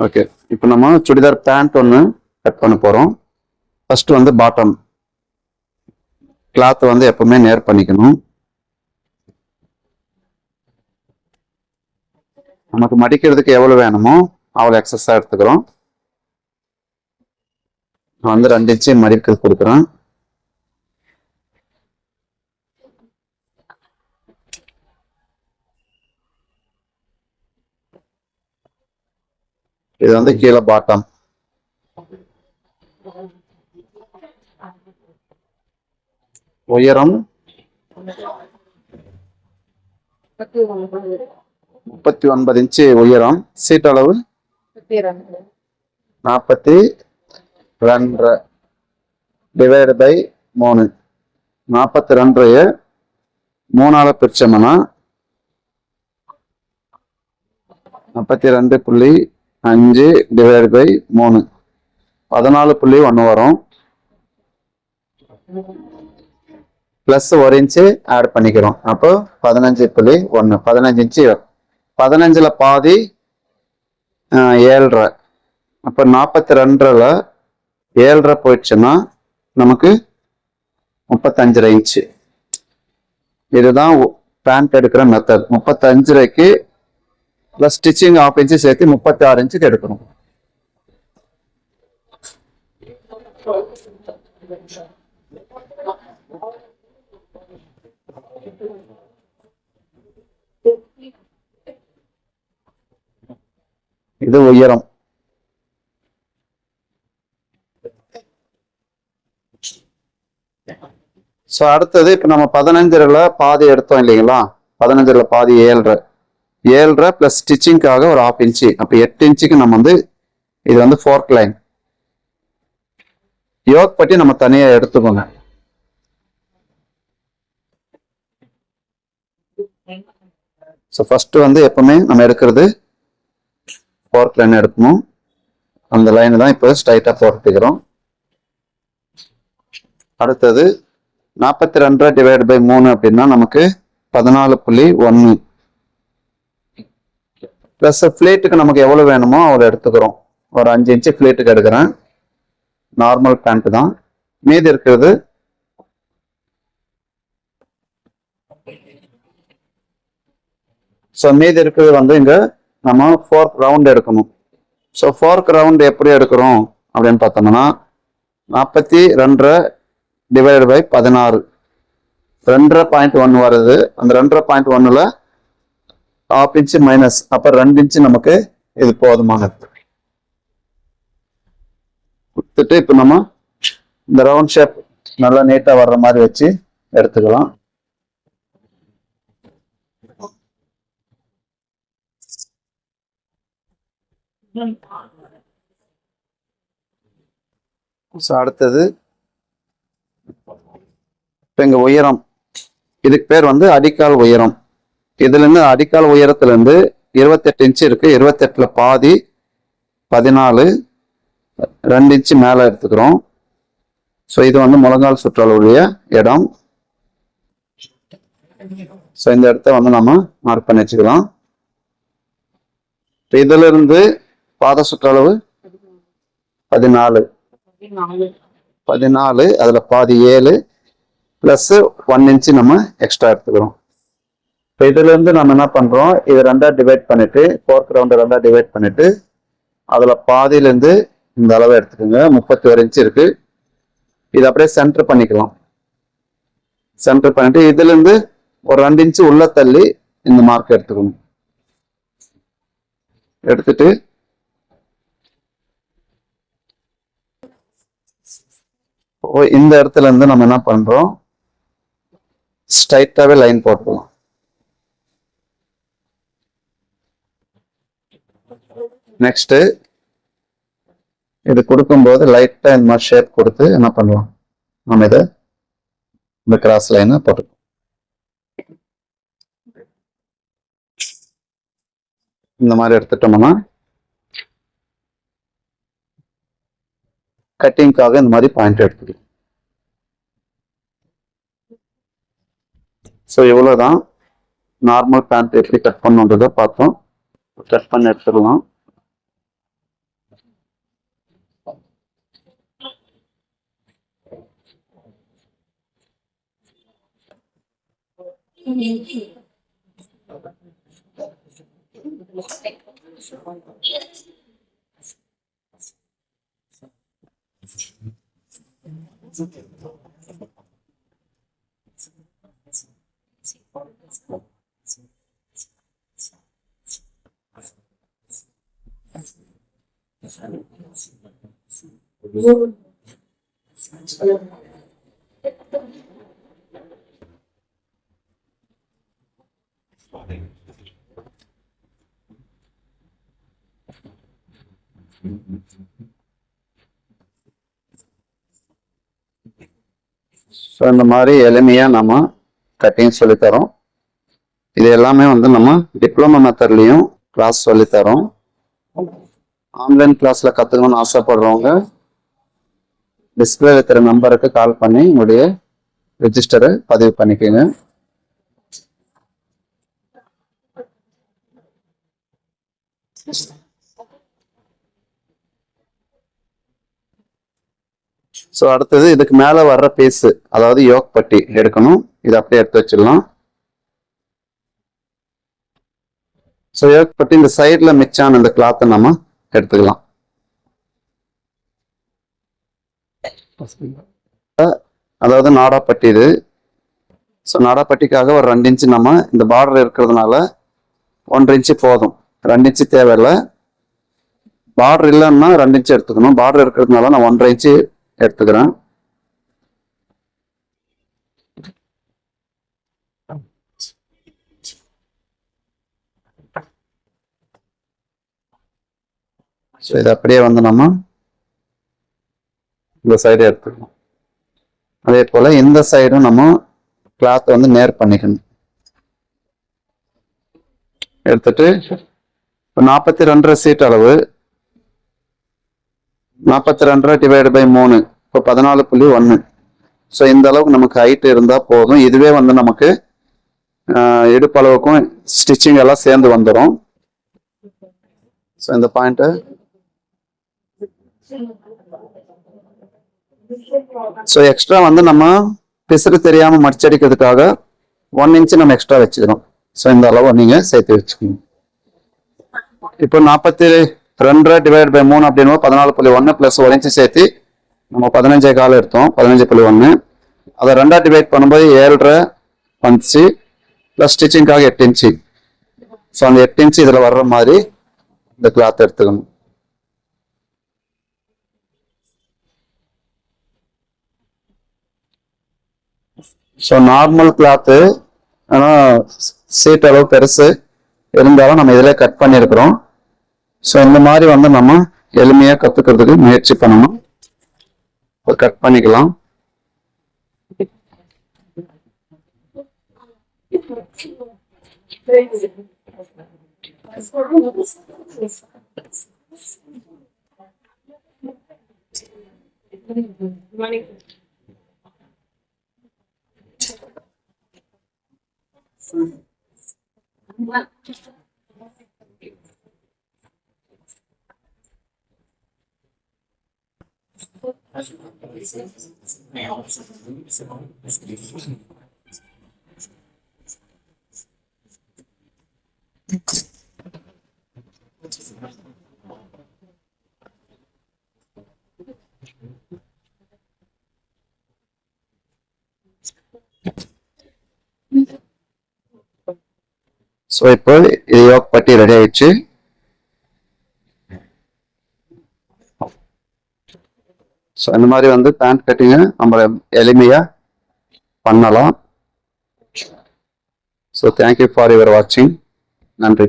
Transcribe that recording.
Okay, இப்போ நம்ம churidar pant ஒன்று கட் பண்ண போகிறோம். ஃபர்ஸ்ட் வந்து பாட்டம் கிளாத் வந்து எப்பவுமே நேர் பண்ணிக்கணும். நமக்கு மடிக்கிறதுக்கு எவ்வளவு வேணுமோ அவ்வளோ எக்ஸஸா எடுத்துக்கிறோம். நான் வந்து 2 இன்ச்சு மடிக்கிறது கொடுக்குறேன். இது வந்து கீழே பாட்டம். உயரம் 39 இன்ச்சு உயரம். சீட் அளவு 42 டிவைட் பை 3. 42 3ஆல பிரிச்சோம்னா 42.5 டிவைட் பை 3 14.1 வரும். பிளஸ் 1 இன்ச்சு ஆட் பண்ணிக்கிறோம். அப்போ 15.1. 15 இன்ச்சு. 15ல பாதி 7.5. அப்போ 42ல 7.5 போயிடுச்சுன்னா நமக்கு 35 இன்ச்சு. இதுதான் பேண்ட் எடுக்கிற மெத்தட். 35க்கு பிளஸ் ஸ்டிச்சிங் 1/2 இன்ச்சு சேர்த்து 36 இன்ச்சுக்கு எடுக்கணும். இது உயரம். ஸோ அடுத்தது இப்போ நம்ம 15ல பாதி எடுத்தோம் இல்லைங்களா? 15ல பாதி 7.5 பிளஸ் ஸ்டிச்சிங்காக ஒரு 1/2 இன்ச்சு. அப்போ 8 இன்ச்சுக்கு நம்ம வந்து இது வந்து ஃபோர்க் லைன். யோக் பட்டி நம்ம தனியாக எடுத்துக்கோங்க. ஸோ ஃபர்ஸ்ட் வந்து எப்பவுமே நம்ம எடுக்கிறது ஃபோர்க் லைன் எடுக்கணும். அந்த லைன் தான் இப்போ ஸ்ட்ரைட்டாக போட்டுக்கிறோம். அடுத்தது 42 டிவைட் பை 3 அப்படின்னா நமக்கு 14.1. பிளஸ் ஃபிளேட்டுக்கு நமக்கு எவ்வளவு வேணுமோ அவ்வளோ எடுத்துக்கிறோம். ஒரு 5 இன்ச்சு ஃபிளேட்டுக்கு எடுக்கிறேன். நார்மல் பேண்ட் தான். மீதி இருக்கிறது வந்து இங்க நம்ம ஃபோர்க் ரவுண்ட் எடுக்கணும். ஸோ ஃபோர்க் ரவுண்ட் எப்படி எடுக்கிறோம் அப்படின்னு பார்த்தோம்னா 42 டிவைட் பை 16. 2.1 வருது. அந்த 2.1ல 1/2 இன்ச்சு மைனஸ். அப்ப 2 இன்ச்சு நமக்கு இது போதுமானது. கொடுத்துட்டு இப்போ நம்ம இந்த ரவுண்ட் ஷேப் நல்லா நீட்டா வர்ற மாதிரி வச்சு எடுத்துக்கலாம். அடுத்தது இப்ப எங்க உயரம், இதுக்கு பேர் வந்து அடிக்கால் உயரம். இதுல இருந்து அடிக்கால் உயரத்துல இருந்து 28 இன்ச்சு இருக்கு. 28ல பாதி 14, 2 இன்ச்சு மேல எடுத்துக்கிறோம். ஸோ இது வந்து முழங்கால் சுற்றளவுடைய இடம். ஸோ இந்த இடத்த வந்து நம்ம மார்க் பண்ணி வச்சுக்கலாம். இதுல இருந்து பாத சுற்றளவு 14. அதுல பாதி 7 பிளஸ் 1 இன்ச்சு நம்ம எக்ஸ்ட்ரா எடுத்துக்கிறோம். இப்போ இதுல இருந்து நம்ம என்ன பண்றோம், இது 2ஆ டிவைட் பண்ணிட்டு ஃபோர்க் ரவுண்ட் 2ஆ டிவைட் பண்ணிட்டு அதுல பாதியிலேருந்து இந்த அளவை எடுத்துக்கோங்க. 31 இன்ச்சு இருக்கு. இது அப்படியே சென்டர் பண்ணிக்கலாம். சென்டர் பண்ணிட்டு இதுல இருந்து ஒரு 2 இன்ச்சு உள்ள தள்ளி இந்த மார்க் எடுத்துக்கணும். எடுத்துட்டு இந்த இடத்துல இருந்து நம்ம என்ன பண்றோம், ஸ்ட்ரைட்டாவே லைன் போட்டுக்கலாம். நெக்ஸ்ட் இது கொடுக்கும்போது லைட்டா இந்த மாதிரி ஷேப் கொடுத்து என்ன பண்ணலாம், நம்ம இதை இந்த கிராஸ் லைனை போட்டுக்கலாம். இந்த மாதிரி எடுத்துட்டோம்னா கட்டிங்காக இந்த மாதிரி பாயிண்ட் எடுத்துக்கலாம். ஸோ இவ்வளோதான் நார்மல் பேண்ட் எப்படி கட் பண்ணுன்றதை பார்த்தோம். கட் பண்ணி எடுத்துடலாம். ஸோ இந்த மாதிரி எளிமையாக நம்ம கட்டிங் சொல்லித்தரோம். இது எல்லாமே வந்து நம்ம டிப்ளமோ மெத்தட்லையும் கிளாஸ் சொல்லித்தரோம். ஆன்லைன் கிளாஸில் கற்றுக்கணும்னு ஆசைப்படுறவங்க டிஸ்பிளே இருக்கிற நம்பருக்கு கால் பண்ணி உங்களுடைய ரெஜிஸ்டரை பதிவு பண்ணிக்கோங்க. ஸோ அடுத்தது இதுக்கு மேலே வர்ற பீஸு, அதாவது யோக் பட்டி எடுக்கணும். இதை அப்படியே எடுத்து வச்சிடலாம். ஸோ யோக் பட்டி இந்த சைடில் மிச்சான இந்த கிளாத்தை நம்ம எடுத்துக்கலாம். அதாவது நாடாப்பட்டி இது. ஸோ நாடாப்பட்டிக்காக ஒரு 2 இன்ச்சு நம்ம இந்த பார்டர் இருக்கிறதுனால 1.5 இன்ச்சு போதும், 2 இன்ச்சு தேவையில்லை. பார்டர் இல்லைன்னா 2 இன்ச்சு எடுத்துக்கணும். பார்டர் இருக்கிறதுனால நான் 1.5 இன்ச்சு எடுத்துக்கிறேன். ஸோ இது அப்படியே வந்து நம்ம இந்த சைடு எடுத்துக்கணும். அதே போல இந்த சைடும் நம்ம கிளாத் வந்து நேர் பண்ணிக்கணும். எடுத்துட்டு 42 சீட் அளவு 42 டிவைடு பை 3 இப்போ 14.1. ஸோ இந்த அளவுக்கு நமக்கு ஹைட் இருந்தால் போதும். இதுவே வந்து நமக்கு இடுப்பளவுக்கும் ஸ்டிச்சிங் எல்லாம் சேர்ந்து வந்துடும். ஸோ இந்த பாயிண்ட்டு ஸோ எக்ஸ்ட்ரா வந்து நம்ம பிசுறு தெரியாமல் மடிச்சடிக்கிறதுக்காக 1 இன்ச்சு நம்ம எக்ஸ்ட்ரா வச்சுக்கிறோம். ஸோ இந்த அளவு நீங்கள் சேர்த்து வச்சுக்கணும். இப்போ 42 டிவைட் பை 3 அப்படின்னு 14.1 + 1 இன்ச்சு சேர்த்து நம்ம 15.4 எடுத்தோம். 15.1 அதை 2 டிவைட் பண்ணும்போது 7.5 வந்துச்சு. Plus ஸ்டிச்சிங்காக 8 inch. ஸோ அந்த 8 இன்ச்சு இதில் வர்ற மாதிரி இந்த கிளாத் எடுத்துக்கணும். ஸோ நார்மல் கிளாத்து ஆனால் சீட் அளவு பெருசு இருந்தாலும் நம்ம இதில் கட் பண்ணியிருக்கிறோம். ஸோ இந்த மாதிரி வந்து நம்ம எளிமையாக கற்றுக்கிறதுக்கு முயற்சி பண்ணணும். கட் பண்ணிக்கலாம். ஸோ இப்போ இது யோக் பட்டி ரெடி ஆயிடுச்சு. ஸோ இந்த மாதிரி வந்து பேண்ட் கட்டிங்கை நம்ம எளிமையாக பண்ணலாம். ஸோ தேங்க்யூ ஃபார் யுவர் வாட்சிங். நன்றி.